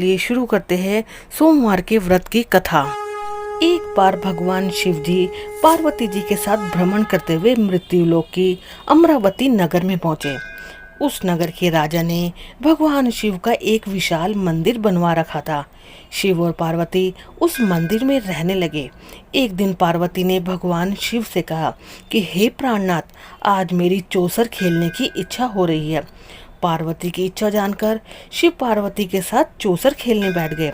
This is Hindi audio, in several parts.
लिए शुरू करते हैं सोमवार के व्रत की कथा। एक बार भगवान शिव जी पार्वती जी के साथ भ्रमण करते हुए मृत्युलोक की अमरावती नगर में पहुंचे। उस नगर के राजा ने भगवान शिव का एक विशाल मंदिर बनवा रखा था। शिव और पार्वती उस मंदिर में रहने लगे। एक दिन पार्वती ने भगवान शिव से कहा कि हे प्राणनाथ, आज मेरी चौसर खेलने की इच्छा हो रही है। पार्वती की इच्छा जानकर शिव पार्वती के साथ चौसर खेलने बैठ गए।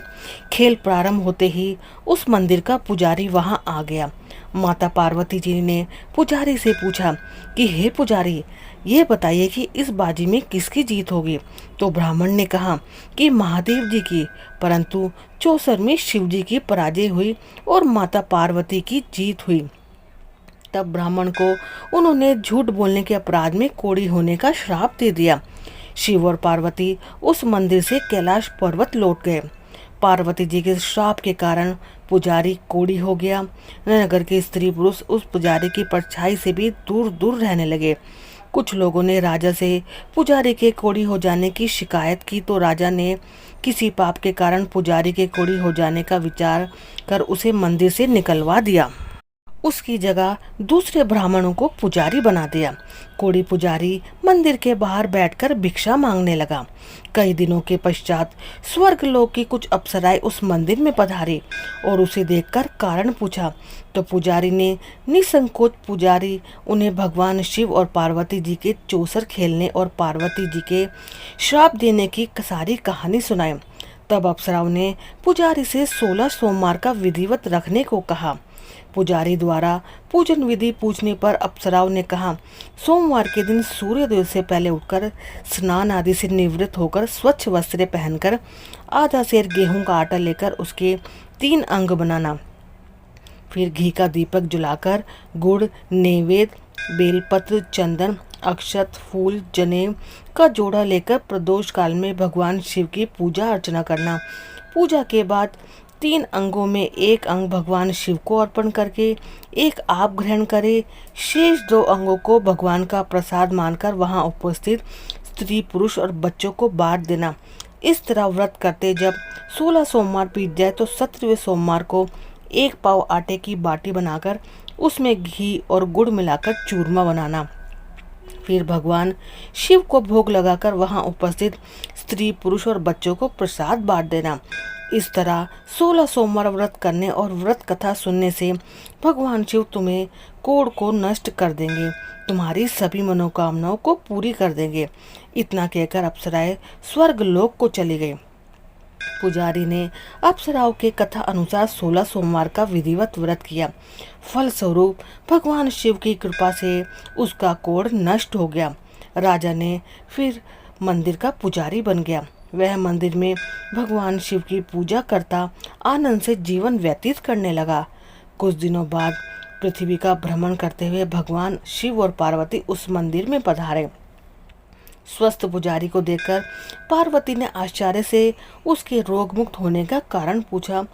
खेल प्रारंभ होते ही उस मंदिर का पुजारी वहां आ गया। माता पार्वती जी ने पुजारी से पूछा कि हे पुजारी, ये बताइए कि इस बाजी में किसकी जीत होगी। तो ब्राह्मण ने कहा कि महादेव जी की, परंतु चौसर में शिव जी की पराजय हुई और माता पार्वती की जीत हुई। तब ब्राह्मण को उन्होंने झूठ बोलने के अपराध में कोढ़ी होने का श्राप दे दिया। शिव और पार्वती उस मंदिर से कैलाश पर्वत लौट गए। पार्वती जी के श्राप के कारण पुजारी कोढ़ी हो गया। नगर के स्त्री पुरुष उस पुजारी की परछाई से भी दूर दूर रहने लगे। कुछ लोगों ने राजा से पुजारी के कोढ़ी हो जाने की शिकायत की, तो राजा ने किसी पाप के कारण पुजारी के कोढ़ी हो जाने का विचार कर उसे मंदिर से निकलवा दिया। उसकी जगह दूसरे ब्राह्मणों को पुजारी बना दिया। कोढ़ी पुजारी मंदिर के बाहर बैठकर भिक्षा मांगने लगा। कई दिनों के पश्चात स्वर्ग लोक की कुछ अप्सराएं उस मंदिर में पधारी और उसे देखकर कारण पूछा। तो पुजारी ने निसंकोच पुजारी उन्हें भगवान शिव और पार्वती जी के चौसर खेलने और पार्वती जी के श्राप देने की सारी कहानी सुनाई। तब अप्सराओं ने पुजारी से 16 सोमवार का विधिवत रखने को कहा। पुजारी द्वारा पूजन विधि पूछने पर अप्सराओं ने कहा, सोमवार के दिन सूर्योदय से पहले उठकर स्नान आदि से निवृत्त होकर स्वच्छ वस्त्र पहनकर आधा सेर गेहूं का आटा लेकर उसके 3 अंग बनाना। फिर घी का दीपक जलाकर गुड़, नैवेद्य, बेलपत्र, चंदन, अक्षत, फूल, जनेऊ का जोड़ा लेकर प्रदोष काल में भगवान शिव की पूजा अर्चना करना। पूजा के बाद 3 अंगों में एक अंग भगवान शिव को अर्पण करके एक आप ग्रहण करे। शेष 2 अंगों को भगवान का प्रसाद मानकर वहां उपस्थित स्त्री, पुरुष और बच्चों को बांट देना। इस तरह व्रत करते जब 16 सोमवार बीत जाए तो 17वें सोमवार को 1 पाव आटे की बाटी बनाकर उसमें घी और गुड़ मिलाकर चूरमा बनाना। फिर भगवान शिव को भोग लगाकर वहां उपस्थित स्त्री, पुरुष और बच्चों को प्रसाद बांट देना। इस तरह 16 सोमवार व्रत करने और व्रत कथा सुनने से भगवान शिव तुम्हें कोढ़ को नष्ट कर देंगे, तुम्हारी सभी मनोकामनाओं को पूरी कर देंगे। इतना कहकर अप्सराएं स्वर्ग लोक को चली गई। पुजारी ने अप्सराओं के कथा अनुसार 16 सोमवार का विधिवत व्रत किया। फलस्वरूप भगवान शिव की कृपा से उसका कोढ़ नष्ट हो गया। राजा ने फिर मंदिर का पुजारी बन गया। वह मंदिर में भगवान शिव की पूजा करता आनंद से जीवन व्यतीत करने लगा। कुछ दिनों बाद पृथ्वी का भ्रमण करते हुए भगवान शिव और पार्वती उस मंदिर में पधारे। स्वस्थ पुजारी को देखकर पार्वती ने आश्चर्य से उसके रोग मुक्त होने का कारण पूछा।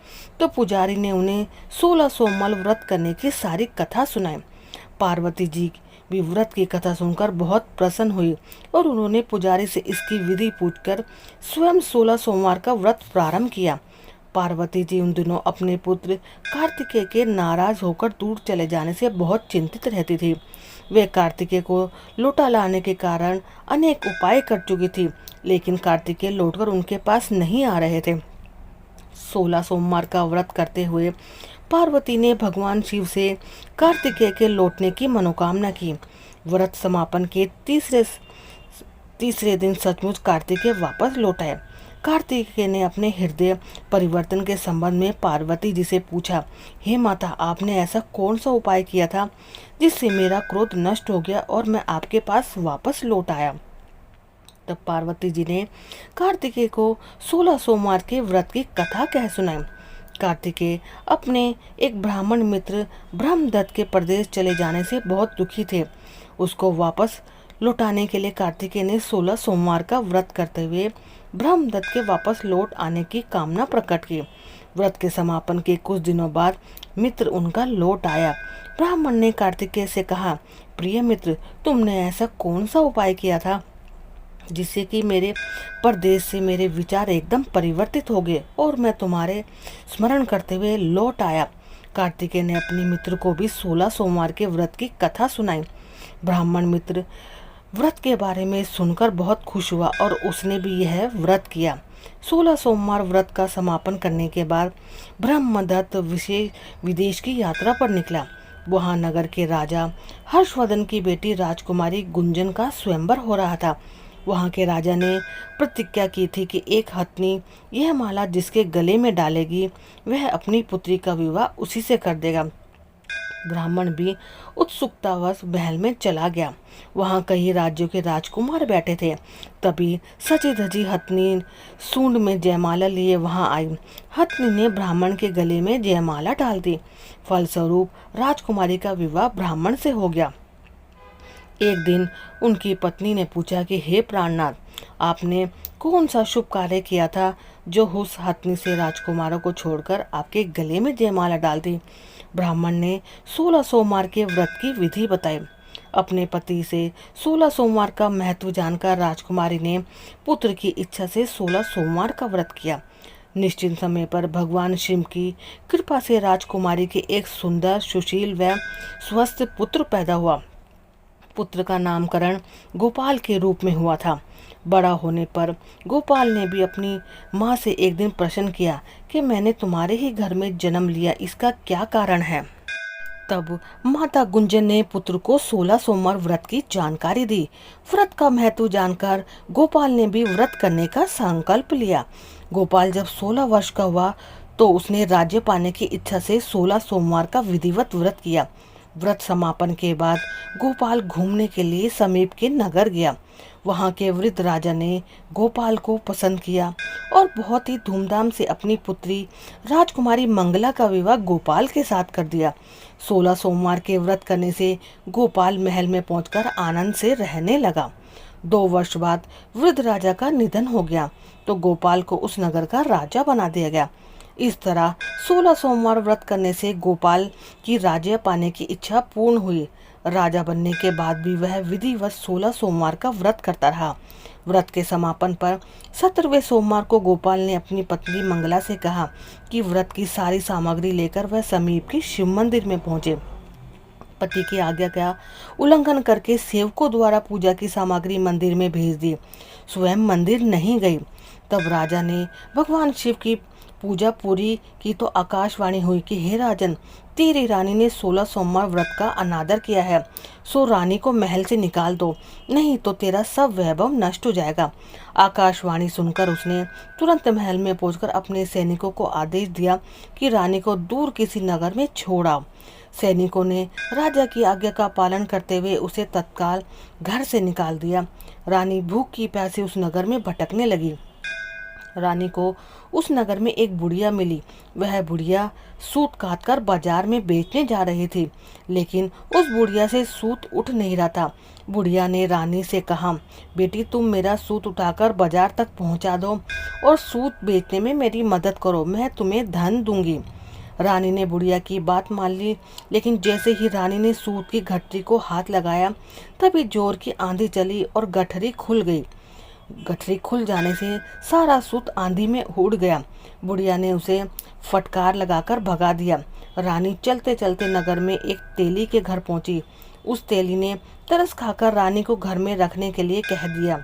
तो पुजारी ने उन्हें 16 सोमवार व्रत करने की सारी कथा सुनाई। पार्वती जी भी व्रत की कथा सुनकर बहुत प्रसन्न हुई और उन्होंने पुजारी से इसकी विधि पूछकर स्वयं 16 सोमवार का व्रत प्रारंभ किया। पार्वती जी उन दिनों अपने पुत्र कार्तिकेय के नाराज होकर दूर चले जाने से बहुत चिंतित रहती थी। वे कार्तिकेय को लौटा लाने के कारण अनेक उपाय कर चुकी थी, लेकिन कार्तिकेय लौटकर उनके पास नहीं आ रहे थे। 16 सोमवार का व्रत करते हुए पार्वती ने भगवान शिव से कार्तिकेय के लौटने की मनोकामना की। व्रत समापन के तीसरे दिन सचमुच कार्तिकेय वापस लौट आए। कार्तिकेय ने अपने हृदय परिवर्तन के संबंध में पार्वती जी से पूछा, हे माता, आपने ऐसा कौन सा उपाय किया था जिससे मेरा क्रोध नष्ट हो गया और मैं आपके पास वापस लौट आया। तब पार्वती जी ने कार्तिकेय को 16 सोमवार के व्रत की कथा कह सुनाई। कार्तिकेय अपने एक ब्राह्मण मित्र ब्रह्मदत्त के प्रदेश चले जाने से बहुत दुखी थे। उसको वापस लौटाने के लिए कार्तिकेय ने 16 सोमवार का व्रत करते हुए ब्रह्मदत्त के वापस लौट आने की कामना प्रकट की। व्रत के समापन के कुछ दिनों बाद मित्र उनका लौट आया। ब्राह्मण ने कार्तिकेय से कहा, प्रिय मित्र, तुमने ऐसा कौन सा उपाय किया था जिससे कि मेरे परदेश से मेरे विचार एकदम परिवर्तित हो गए और मैं तुम्हारे स्मरण करते हुए लौट आया। कार्तिकेय ने अपने मित्र को भी 16 सोमवार के व्रत की कथा सुनाई। ब्राह्मण मित्र व्रत के बारे में सुनकर बहुत खुश हुआ और उसने भी यह व्रत किया। 16 सोमवार व्रत का समापन करने के बाद ब्रह्मदत्त विदेश की यात्रा पर निकला। वहां नगर के राजा हर्षवर्धन की बेटी राजकुमारी गुंजन का स्वयंवर हो रहा था। वहां के राजा ने प्रतिज्ञा की थी कि एक हथनी यह माला जिसके गले में डालेगी वह अपनी पुत्री का विवाह उसी से कर देगा। ब्राह्मण भी उत्सुकतावश महल में चला गया। वहां कई राज्यों के राजकुमार बैठे थे। तभी सजी धजी हथनी सूंड में जयमाला लिए वहां आई। हथनी ने ब्राह्मण के गले में जयमाला डाल दी। फलस्वरूप राजकुमारी का विवाह ब्राह्मण से हो गया। एक दिन उनकी पत्नी ने पूछा कि हे प्राणनाथ, आपने कौन सा शुभ कार्य किया था जो उस हथनी से राजकुमारों को छोड़कर आपके गले में जयमाला डाल दी। ब्राह्मण ने 16 सोमवार के व्रत की विधि बताई। अपने पति से 16 सोमवार का महत्व जानकर राजकुमारी ने पुत्र की इच्छा से 16 सोमवार का व्रत किया। निश्चित समय पर भगवान शिव की कृपा से राजकुमारी के एक सुंदर, सुशील व स्वस्थ पुत्र पैदा हुआ। पुत्र का नामकरण गोपाल के रूप में हुआ था। बड़ा होने पर गोपाल ने भी अपनी माँ से एक दिन प्रश्न किया कि मैंने तुम्हारे ही घर में जन्म लिया, इसका क्या कारण है। तब माता गुंजन ने पुत्र को 16 सोमवार व्रत की जानकारी दी। व्रत का महत्व जानकर गोपाल ने भी व्रत करने का संकल्प लिया। गोपाल जब 16 वर्ष का हुआ तो उसने राज्य पाने की इच्छा से 16 सोमवार का विधिवत व्रत किया। व्रत समापन के बाद गोपाल घूमने के लिए समीप के नगर गया। वहां के वृद्ध राजा ने गोपाल को पसंद किया और बहुत ही धूमधाम से अपनी पुत्री राजकुमारी मंगला का विवाह गोपाल के साथ कर दिया। 16 सोमवार के व्रत करने से गोपाल महल में पहुंचकर आनंद से रहने लगा। 2 वर्ष बाद वृद्ध राजा का निधन हो गया तो गोपाल को उस नगर का राजा बना दिया गया। इस तरह 16 सोमवार व्रत करने से गोपाल की राज्य पाने की इच्छा पूर्ण हुई। राजा बनने के बाद भी वह विधिवत 16 सोमवार का व्रत करता रहा। व्रत के समापन पर 17वें सोमवार को गोपाल ने अपनी पत्नी मंगला से कहा कि व्रत की सारी सामग्री लेकर वह समीप के शिव मंदिर में पहुंचे। पति की आज्ञा का उल्लंघन करके सेवकों द्वारा पूजा की सामग्री मंदिर में भेज दी। स्वयं मंदिर नहीं गई। तब राजा ने भगवान शिव की पूजा पूरी की तो आकाशवाणी हुई कि हे राजन, तेरी रानी ने 16 सोमवार व्रत का अनादर किया है, सो रानी को महल से निकाल दो, नहीं तो तेरा सब वैभव नष्ट हो जाएगा। आकाशवाणी सुनकर उसने तुरंत महल में पहुंचकर अपने सैनिकों को आदेश दिया कि रानी को दूर किसी नगर में छोड़ा। सैनिकों ने राजा की आज्ञा का पालन करते हुए उसे तत्काल घर से निकाल दिया। रानी भूख की प्यासी उस नगर में भटकने लगी। रानी को उस नगर में एक बुढ़िया मिली। वह बुढ़िया सूत काटकर बाजार में बेचने जा रही थी, लेकिन उस बुढ़िया से सूत उठ नहीं रहा था। बुढ़िया ने रानी से कहा, बेटी तुम मेरा सूत उठाकर बाजार तक पहुंचा दो और सूत बेचने में मेरी मदद करो, मैं तुम्हें धन दूंगी। रानी ने बुढ़िया की बात मान ली, लेकिन जैसे ही रानी ने सूत की गठरी को हाथ लगाया तभी जोर की आंधी चली और गठरी खुल गई। गठरी खुल जाने से सारा सूत आंधी में उड़ गया। बुढ़िया ने उसे फटकार लगाकर भगा दिया। रानी चलते चलते नगर में एक तेली के घर पहुंची। उस तेली ने तरस खाकर रानी को घर में रखने के लिए कह दिया,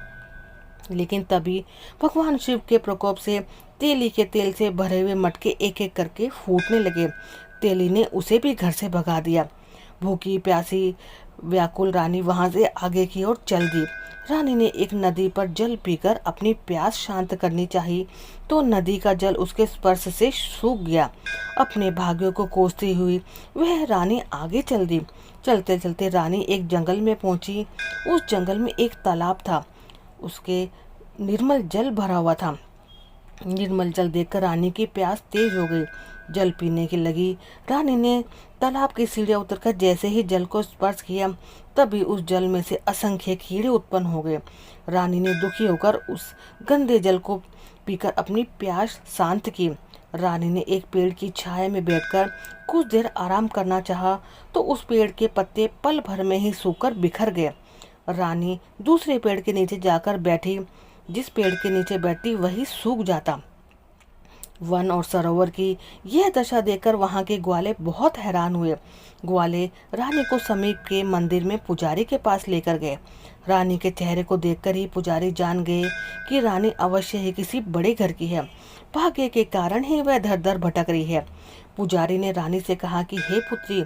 लेकिन तभी भगवान शिव के प्रकोप से तेली के तेल से भरे हुए मटके एक एक करके फूटने लगे। तेली ने उसे भी घर से भगा दिया। भूखी प्यासी व्याकुल रानी वहां से आगे की ओर चल दी। रानी ने एक नदी पर जल पीकर अपनी प्यास शांत करनी चाहिए तो नदी का जल उसके स्पर्श से सूख गया। अपने भाग्यों को कोसती हुई वह रानी आगे चल दी। चलते चलते रानी एक जंगल में पहुंची। उस जंगल में एक तालाब था, उसके निर्मल जल भरा हुआ था। निर्मल जल देखकर रानी की प्यास तेज हो गई। जल पीने की लगी। रानी ने तालाब की सीढ़ियां उतरकर जैसे ही जल को स्पर्श किया तभी उस जल में से असंख्य कीड़े उत्पन्न हो गए। रानी ने दुखी होकर उस गंदे जल को पीकर अपनी प्यास शांत की। रानी ने एक पेड़ की छाया में बैठकर कुछ देर आराम करना चाहा तो उस पेड़ के पत्ते पल भर में ही सूखकर बिखर गए। रानी दूसरे पेड़ के नीचे जाकर बैठी। जिस पेड़ के नीचे बैठती वही सूख जाता। वन और सरोवर की यह दशा देखकर वहां के ग्वाले बहुत हैरान हुए। ग्वाले रानी को समीप के मंदिर में पुजारी के पास लेकर गए। रानी के चेहरे को देखकर ही पुजारी जान गए कि रानी अवश्य ही किसी बड़े घर की है। भाग्य के कारण ही वह दर दर भटक रही है। पुजारी ने रानी से कहा कि हे पुत्री,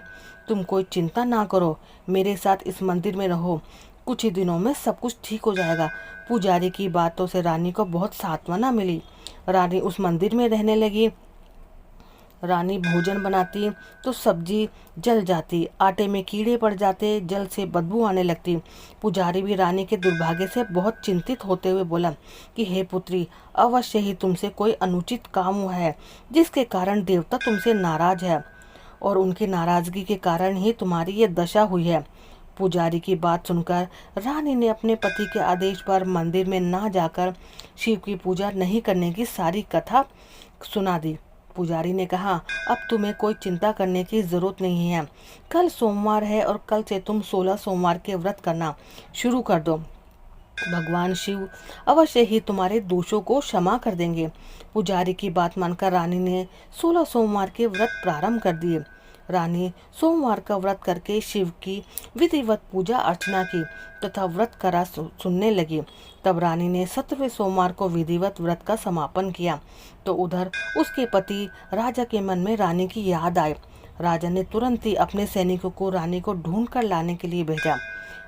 तुम कोई चिंता ना करो, मेरे साथ इस मंदिर में रहो, कुछ ही दिनों में सब कुछ ठीक हो जाएगा। पुजारी की बातों से रानी को बहुत सांत्वना मिली। रानी उस मंदिर में रहने लगी। रानी भोजन बनाती तो सब्जी जल जाती, आटे में कीड़े पड़ जाते, जल से बदबू आने लगती। पुजारी भी रानी के दुर्भाग्य से बहुत चिंतित होते हुए बोला कि हे पुत्री, अवश्य ही तुमसे कोई अनुचित काम हुआ है जिसके कारण देवता तुमसे नाराज है और उनकी नाराजगी के कारण ही तुम्हारी ये दशा हुई है। पुजारी की बात सुनकर रानी ने अपने पति के आदेश पर मंदिर में ना जाकर शिव की पूजा नहीं करने की सारी कथा सुना दी। पुजारी ने कहा, अब तुम्हें कोई चिंता करने की जरूरत नहीं है। कल सोमवार है और कल से तुम 16 सोमवार के व्रत करना शुरू कर दो। भगवान शिव अवश्य ही तुम्हारे दोषों को क्षमा कर देंगे। पुजारी की बात मानकर रानी ने 16 सोमवार के व्रत प्रारंभ कर दिए। रानी सोमवार का व्रत करके शिव की विधिवत पूजा अर्चना की तथा व्रत करा सुनने लगी। तब रानी ने 17वें सोमवार को विधिवत व्रत का समापन किया तो उधर उसके पति राजा के मन में रानी की याद आई। राजा ने तुरंत ही अपने सैनिकों को रानी को ढूंढ कर लाने के लिए भेजा।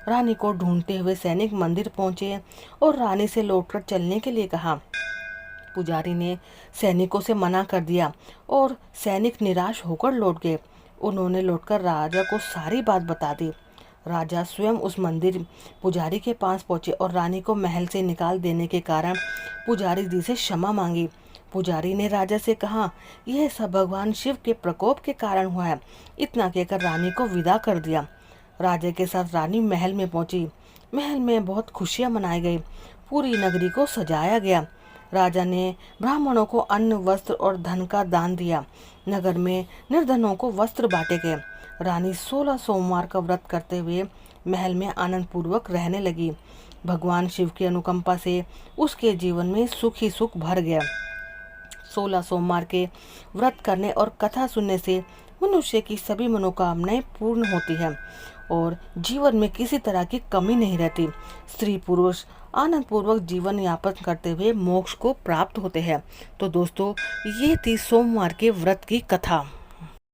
रानी को ढूंढते हुए सैनिक मंदिर पहुंचे और रानी से लौटकर चलने के लिए कहा। पुजारी ने सैनिकों से मना कर दिया और सैनिक निराश होकर लौट गए। उन्होंने लौटकर राजा को सारी बात बता दी। राजा स्वयं उस मंदिर पुजारी के पास पहुंचे और रानी को महल से निकाल देने के कारण पुजारी जी से क्षमा मांगी। पुजारी ने राजा से कहा, यह सब भगवान शिव के प्रकोप के कारण हुआ है। इतना कहकर रानी को विदा कर दिया। राजा के साथ रानी महल में पहुंची। महल में बहुत खुशियां मनाई गई। पूरी नगरी को सजाया गया। राजा ने ब्राह्मणों को अन्न, वस्त्र और धन का दान दिया। नगर में निर्धनों को वस्त्र बांटे गए। रानी 16 सोमवार का व्रत करते हुए महल में आनंद पूर्वक रहने लगी। भगवान शिव की अनुकंपा से उसके जीवन में सुख ही सुख भर गया। 16 सोमवार के व्रत करने और कथा सुनने से मनुष्य की सभी मनोकामनाएं पूर्ण होती है और जीवन में किसी तरह की कमी नहीं रहती। स्त्री पुरुष आनंद पूर्वक जीवन यापन करते हुए मोक्ष को प्राप्त होते हैं। तो दोस्तों, ये थी सोमवार के व्रत की कथा।